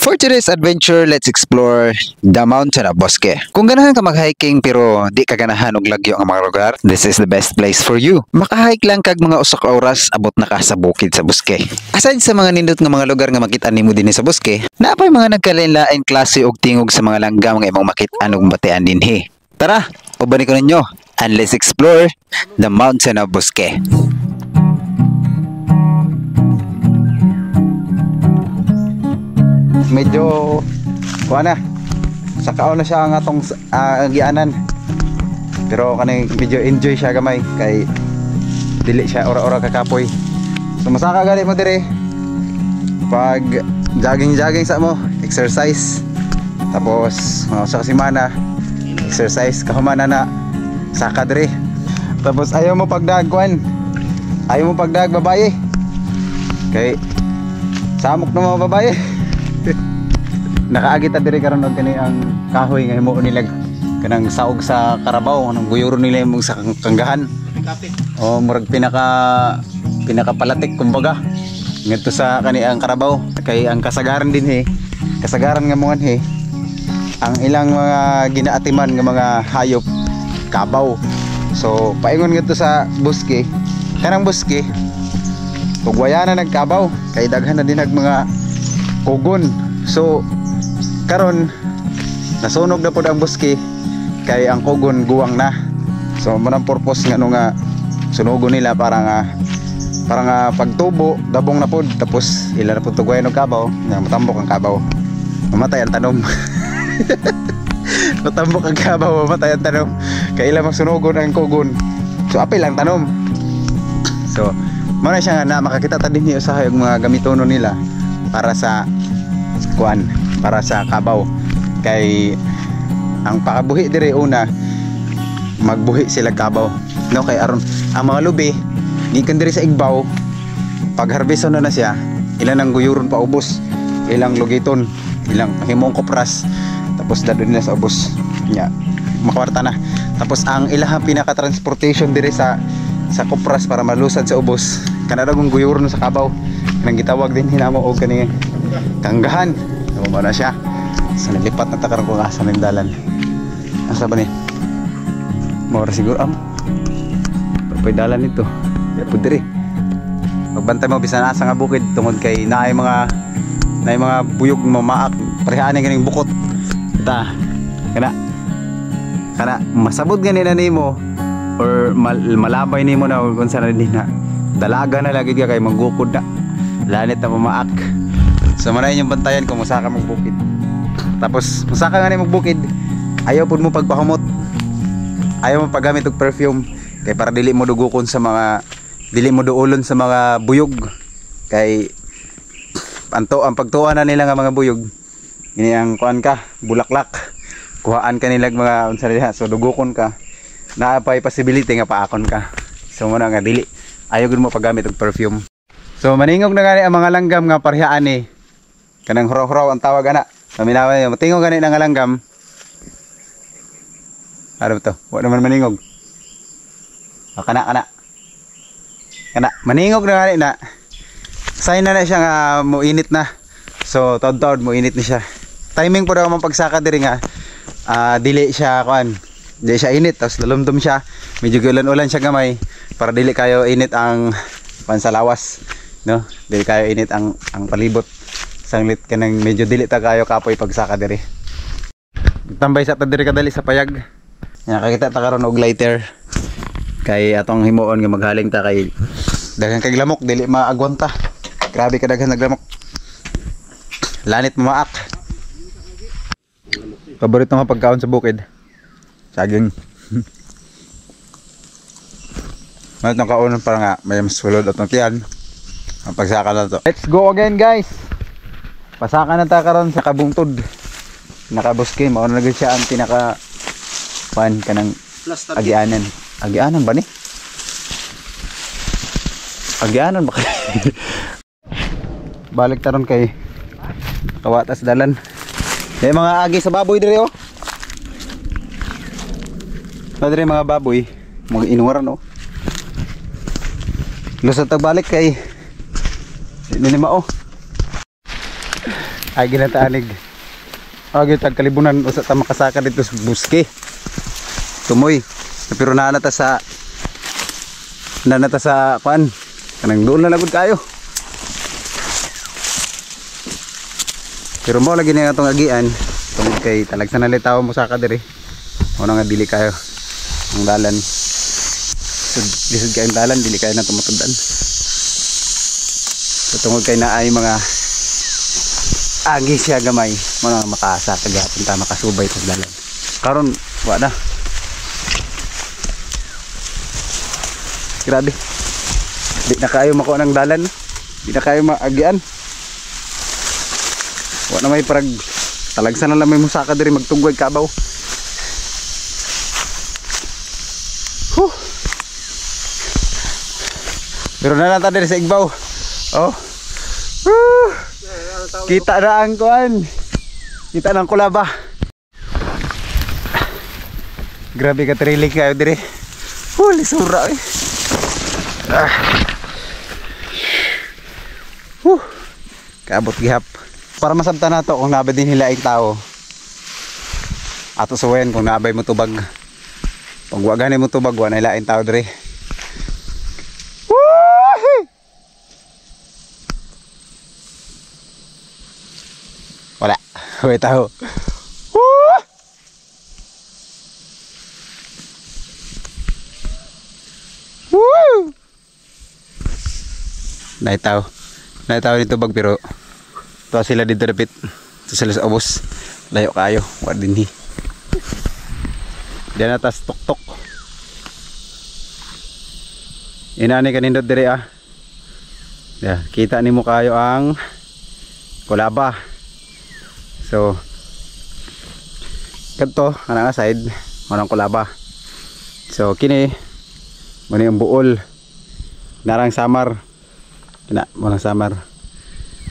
For today's adventure, let's explore the mountain of Bosque. Kung ganahan ka mag-hiking pero di ka ganahan og lagyo ang mga lugar, this is the best place for you. Maka-hike lang kag mga usa ka oras abot na ka sa bukid sa Bosque. Aside sa mga nindot nga mga lugar nga makita nimo dinhi sa Bosque, naapay mga nagkalain-lain klase og tingog sa mga langgam nga imong makit-an ug batian dinhi. Tara, ubanin ko ninyo and let's explore the mountain of Bosque. Medyo na sa kaon na siya ang atong gianan, pero kanang medyo enjoy siya gamay kay dili siya ora-ora kakapoy. So masaka gali mo dire pag jogging sa mo, exercise, tapos sa semana exercise kahumana na saka dire, tapos ayaw mo pagdagkuan, ayaw mo pagdag babae kay samok na mga babae. Nakaagit diri karon og kani ang kahoy nga himuon nila kanang saog sa karabaw, anong guyuro nila imong sa kanggahan. O murag pinakapalatik kumbaga ngadto sa kani ang karabaw kay ang kasagaran din kasagaran nga mga ang ilang mga ginaatiman nga mga hayop kabaw. So paingon ngadto sa Bosque, kanang Bosque tugwayanan nagkabaw kay daghan na din mga kugon. So karon nasunog na pod ang Bosque kay ang kugon guwang na. So manang purpose nga nga sunugon nila para nga pagtubo dabong na pod, tapos ila na pod tugwayan og kabaw nga matambok ang kabaw mamatay ang tanom. Matambok ang kabaw mamatay ang tanom kay ila masunugon ang kugon, so apil ang tanom. So mao siya nga na makakita ta dinhi usahay og mga gamitono nila para sa kuan, para sa kabaw. Kay ang pakabuhi dire una magbuhi sila kabaw, no, kay aron ang mga lubi gikan dire sa igbaw pag harvest na siya ilan ang guyuron pa ubos, ilang lugiton, ilang himong kopras, tapos dadon nila sa ubos nya makwarta na. Tapos ang ilahang pinaka transportation dire sa kopras para malusad sa ubos kana daw ang guyuron sa kabaw nang gitawag din hinamo og kani kanggahan. Ano na siya? Sa nalipat na takarang kung asa ng dalan. Asa ba ni? Mora siguro pwede dalan nito. Kaya po diri. Pagbantay mo bisan asa nga bukid tungod kay naay mga buyog mamaak parehaan ganing bukot. Kita. Kana masabot ganina nimo or malabay nimo na kung saan din na. Dalaga na lagi ka kay magukod na. Lanit na mamaak. So manayin yung bantayan kung musaka magbukid. Tapos musaka nga na magbukid, ayaw po mo pagpahumot, ayaw mo paggamit og perfume kay para dili mo dugukon sa mga, dili mo duulon sa mga buyog kay ang pagtuwa na nila nga mga buyog ini ang kuan ka bulaklak, kuhaan ka nila mga unsa nila, so dugukon ka naapay possibility nga paakon ka. So muna nga dili ayaw gud mo paggamit og perfume. So maningog na gani ang mga langgam nga parehaan kanang huraw-huraw ang tawag ana. Maminawa niyo, matingog gani nga langgam. Ano to? Wa naman maningog. Kana maningog na gani na. Sign na siya nga moinit na. So taud-taud moinit ni siya. Timing po daw man pagsaka diri nga dili siya kuan. Dili siya init, tapos lalumdum siya. Medyo ulan-ulan siya gamay para dili kayo init ang pansalawas, no? Dili kayo init ang palibot. Sanglit ka nang medyo dili ta kayo kapoy pagsaka diri. Tambay sa ta diri kadali sa payag. Nakakita ta karon og lighter. Kay atong himuon nga maghaling ta kay daghan kay lamok dili maagwanta. Grabe ka daghan naglamok. Lanit mamaak. Paborito nga pagkaon sa bukid. Saging. Mayroon ng kaunan para nga may masulod at ng tiyan. Ang pagsaka na to. Let's go again guys. Pasaka na ta karon sa kabungtod. Naka-Bosque mao na gyud siya ang pinaka pan kanang agianan. Agianan ba ni? Agianan ba? Balik taron kay kawatas dalan. May mga agi sa baboy dire Dire mga baboy, mga inuwaran Lusot tagbalik kay Nini mao. Ay ginataanig. Agi tag kalibunan usa ta makasaka dito sa buske. Tumoy. Pero nanata sa kuan. Kanang doon na lagod kayo. Pero mo lagi na itong agian. Tungod kay talagsan na litaw mo saka diri. Una nga dili kayo ang dalan. Lisod kayo ang dalan, dili kayo na tumutuddan. So tungod kay na ay mga agi siya gamay, mga makasa kagapon ta makasubay sa dalan. Karon wa na. Grabe. Di na kayo makuha ng dalan. Di na kayo maagian. Wa na may parag talagsan na lang may musaka diri magtugway kabaw. Pero na diri sa igbaw. Oh. Kita na ang kuan. Kita ng kulaba. Grabe ka trilik kayo diri. Lisura eh. Kaabot gihap. Para masabtan nato kung nabay din hilaing tao. Ato suwayan kung nabay mo tubag. Pag wagani mo tubag, wala hilaing tao diri. Wala. Wait tao. Naitaw nito bag pero to sila dito dapit. To sila sa ubos. Layo kayo, wa dinhi. Diyan atas tok-tok. Inani kanindot dire ah. Ya, kita nimo kayo ang kulaba. So kadto ana nga side manang kulaba. So kini muni ang buol. Narang samar. Kina manang samar.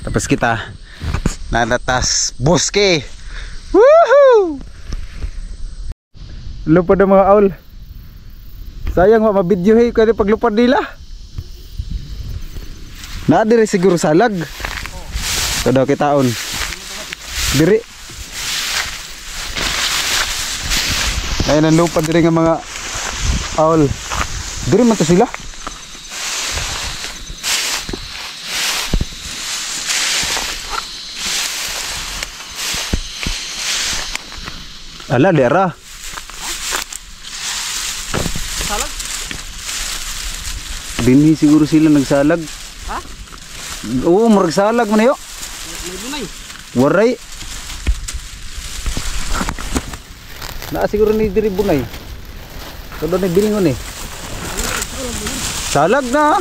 Tapos kita nanatas buske. Woohoo! Lupad ang mga aul. Sayang wa mabidyo hey kani paglupad nila. Na dire siguro salag. So daw kitaon. Diri. Ayun ang lupad diri nga mga aul. Diri man to sila. Ala dera. Salag? Dinhi siguro sila nagsalag. Ha? Oo, maragsalag man yo. May bunay. Waray. Naa siguro ni diri bunay. Todo ni bilingon eh. Salag na.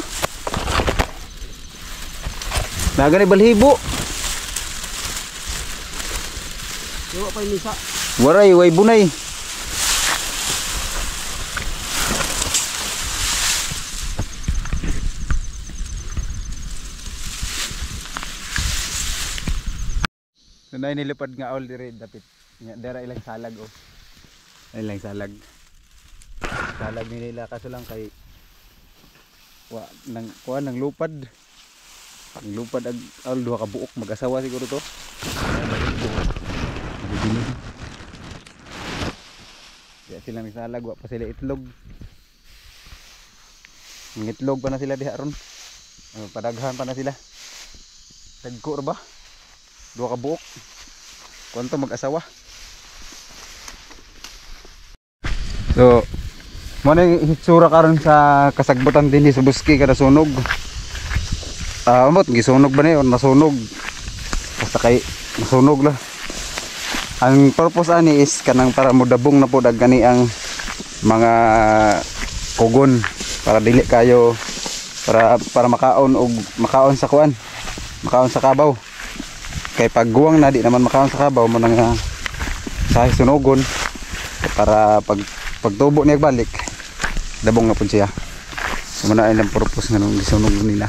Nagani balhibo. Yo pa misa. Waray, way bunay. Sunay nilipad nga all dire dapit. Dera ilang salag oh. Ilang salag. Salag nila kaso lang kay wa nang kuan nang lupad. Ang lupad ag all duha ka buok mag-asawa siguro to. Kaya sila nagsalag, wa pa sila itlog. Ang itlog pa na sila diha ron. Padaghan pa na sila. Dagko ba? Dua ka buok. Kuanto mag-asawa. So, mo na hitsura karon sa kasagbutan din sa buski kada sunog. Amot gisunog ba na nasunog. Basta kay nasunog la. Ang purpose ani is kanang para modabong na po dagani ang mga kugon para dili kayo para makaon og makaon sa kuan, makaon sa kabaw. Kay pag guwang na di naman makaon sa kabaw mo nang sa sunugon para pagtubo niya balik dabong na pud siya. So muna ay lang purpose nga nung gisunog nila.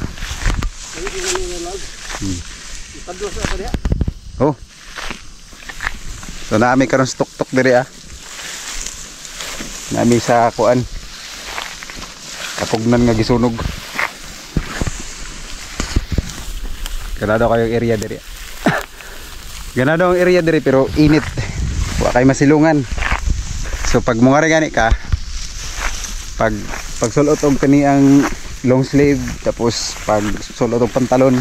Oh. So naami karon stok-tok diri ah. Naami sa kuan. Kapugnan nga gisunog. Kada kayo area diri. Ganado ang area diri pero init. Wa kay masilungan. So pag mungari gani ka, pag sulot og kani ang long sleeve tapos pag sulot og pantalon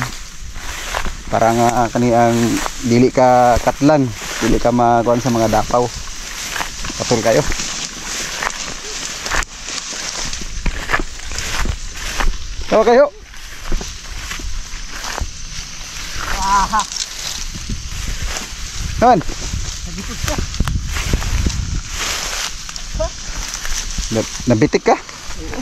para nga kani ang dili ka katlan, dili ka makuan sa mga dapaw. Patul kayo. Tawa kayo. Aha. Naman. Nagipos ka. Nabitik ka? Oo.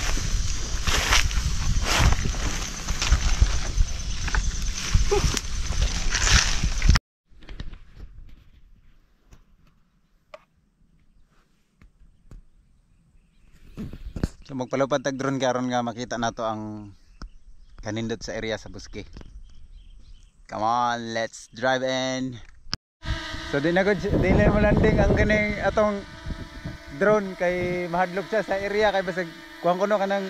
So magpalupad tag drone karon nga makita nato ang kanindot sa area sa Buski. Come on, let's drive in. So di mo landing ang ganing atong drone kay mahadlok siya sa area kay basag kuang kuno kanang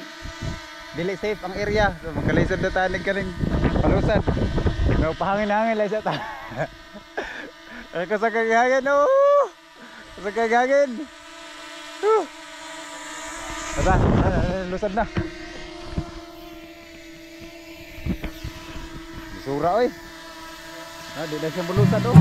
dili safe ang area. So magkalisod na tanig kaning palusad. No pahangin-hangin lang siya ta. Ay kasagay hangin oh. Kasagay hangin. Aba, lusad na. Sura oy. Ah, di na siya bulusad oh.